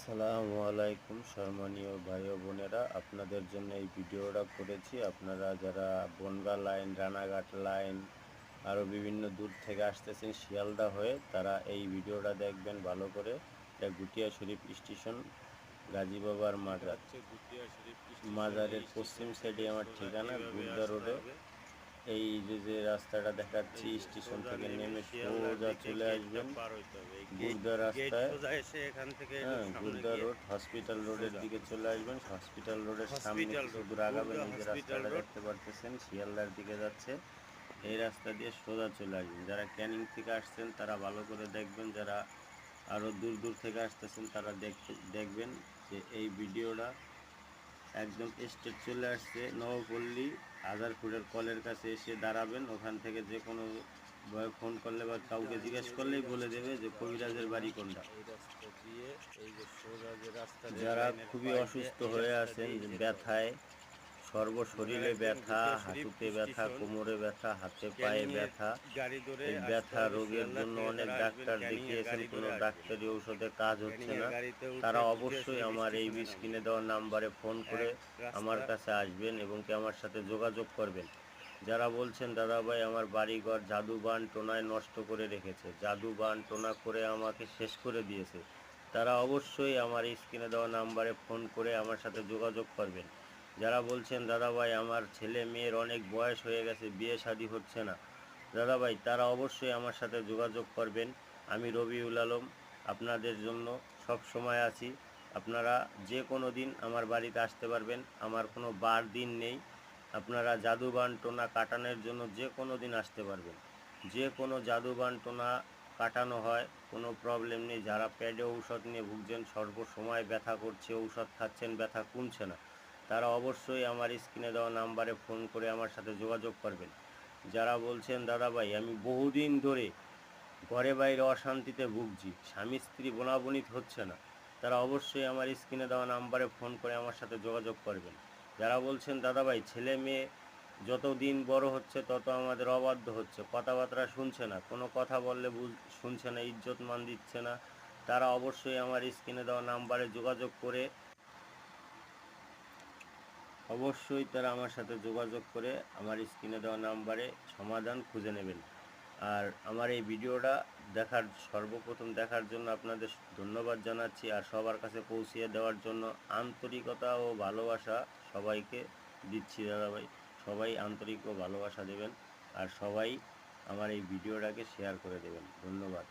আসসালামু আলাইকুম সম্মানীয় ভাই ও বোনেরা, আপনাদের জন্য এই ভিডিওটা করেছি। আপনারা যারা বনগাঁ লাইন, রানাঘাট লাইন, আরও বিভিন্ন দূর থেকে আসতেছেন শিয়ালদা হয়ে, তারা এই ভিডিওটা দেখবেন ভালো করে। এটা গুটিয়া শরীফ স্টেশন, গাজী বাবার মাজার। মাজারের পশ্চিম সাইডে আমার ঠিকানা, গুরদা রোডে। এই যে রাস্তাটা দেখাচ্ছি, স্টেশন থেকে নেমে সোজা চলে আসবেন গুরদা রাস্তায়। হ্যাঁ, গুরদা রোড, হসপিটাল রোডের দিকে চলে আসবেন। হসপিটাল রোডের সামনে কিছু দূর আগাবেন, এই যে রাস্তাটা দেখতে পারতেছেন শিয়ালদার দিকে যাচ্ছে, এই রাস্তা দিয়ে সোজা চলে আসবেন। যারা ক্যানিং থেকে আসছেন তারা ভালো করে দেখবেন, যারা আরও দূর দূর থেকে আসতেছেন তারা দেখবেন যে এই ভিডিওটা একদম স্ট্রেট চলে আসছে নবপল্লী আজারপুরের কলের কাছে এসে দাঁড়াবেন। ওখান থেকে যে কোনো ফোন করলে বা কাউকে জিজ্ঞেস করলেই বলে দেবে যে কবিরাজের বাড়ি কোনটা। যারা খুবই অসুস্থ হয়ে আছেন, ব্যথায়, সর্বশরীরে ব্যথা, হাঁটুতে ব্যথা, কোমরে ব্যথা, হাতে পায়ে ব্যথা, এই ব্যথা রোগের জন্য অনেক ডাক্তার দেখিয়েছেন, কোনো ডাক্তারি ঔষধে কাজ হচ্ছে না, তারা অবশ্যই আমার এই স্ক্রিনে দেওয়া নাম্বারে ফোন করে আমার কাছে আসবেন এবং কি আমার সাথে যোগাযোগ করবেন। যারা বলছেন দাদা ভাই আমার বাড়িঘর জাদু বান টোনায় নষ্ট করে রেখেছে, জাদু বান টোনা করে আমাকে শেষ করে দিয়েছে, তারা অবশ্যই আমার এই স্ক্রিনে দেওয়া নাম্বারে ফোন করে আমার সাথে যোগাযোগ করবেন। যারা বলছেন দাদা ভাই আমার ছেলে মেয়ের অনেক বয়স হয়ে গেছে, বিয়ে শাদী হচ্ছে না, দাদা ভাই তারা অবশ্যই আমার সাথে যোগাযোগ করবেন। আমি রবিউল আলম আপনাদের জন্য সব সময় আছি। আপনারা যে কোনো দিন আমার বাড়িতে আসতে পারবেন, আমার কোনো বার দিন নেই। আপনারা জাদুবান টোনা কাটানোর জন্য যে কোনো দিন আসতে পারবেন। যে কোনো জাদুবান টোনা কাটানো হয়, কোনো প্রবলেম নেই। যারা পেটে ঔষধ নিয়ে ভুগছেন, সর্বসময় ব্যথা করছে, ঔষধ খাচ্ছেন, ব্যথা কমছে না, তারা অবশ্যই আমার স্ক্রিনে দেওয়া নাম্বারে ফোন করে আমার সাথে যোগাযোগ করবেন। যারা বলছেন দাদা ভাই আমি বহুদিন ধরে ঘরে বাইরে অশান্তিতে ভুগছি, স্বামী স্ত্রী বোনাবনিত হচ্ছে না, তারা অবশ্যই আমার স্ক্রিনে দেওয়া নাম্বারে ফোন করে আমার সাথে যোগাযোগ করবেন। যারা বলছেন দাদা ভাই ছেলে মেয়ে যত দিন বড় হচ্ছে তত আমাদের অবাধ্য হচ্ছে, কথাবার্তা শুনছে না, কোনো কথা বললে শুনছে না, ইজ্জত মান দিচ্ছে না, তারা অবশ্যই আমার স্ক্রিনে দেওয়া নাম্বারে যোগাযোগ করে তারা আমার সাথে যোগাযোগ করে আমার স্ক্রিনে দেওয়া নাম্বারে সমাধান খুঁজে নেবেন। আর আমার এই ভিডিওটা সর্বপ্রথম দেখার জন্য আপনাদের ধন্যবাদ জানাচ্ছি, আর সবার কাছে পৌঁছিয়ে দেওয়ার জন্য আন্তরিকতা ও ভালোবাসা সবাইকে দিচ্ছি দাদাভাই। সবাই আন্তরিক ও ভালোবাসা দেবেন, আর সবাই আমার এই ভিডিওটাকে শেয়ার করে দেবেন। ধন্যবাদ।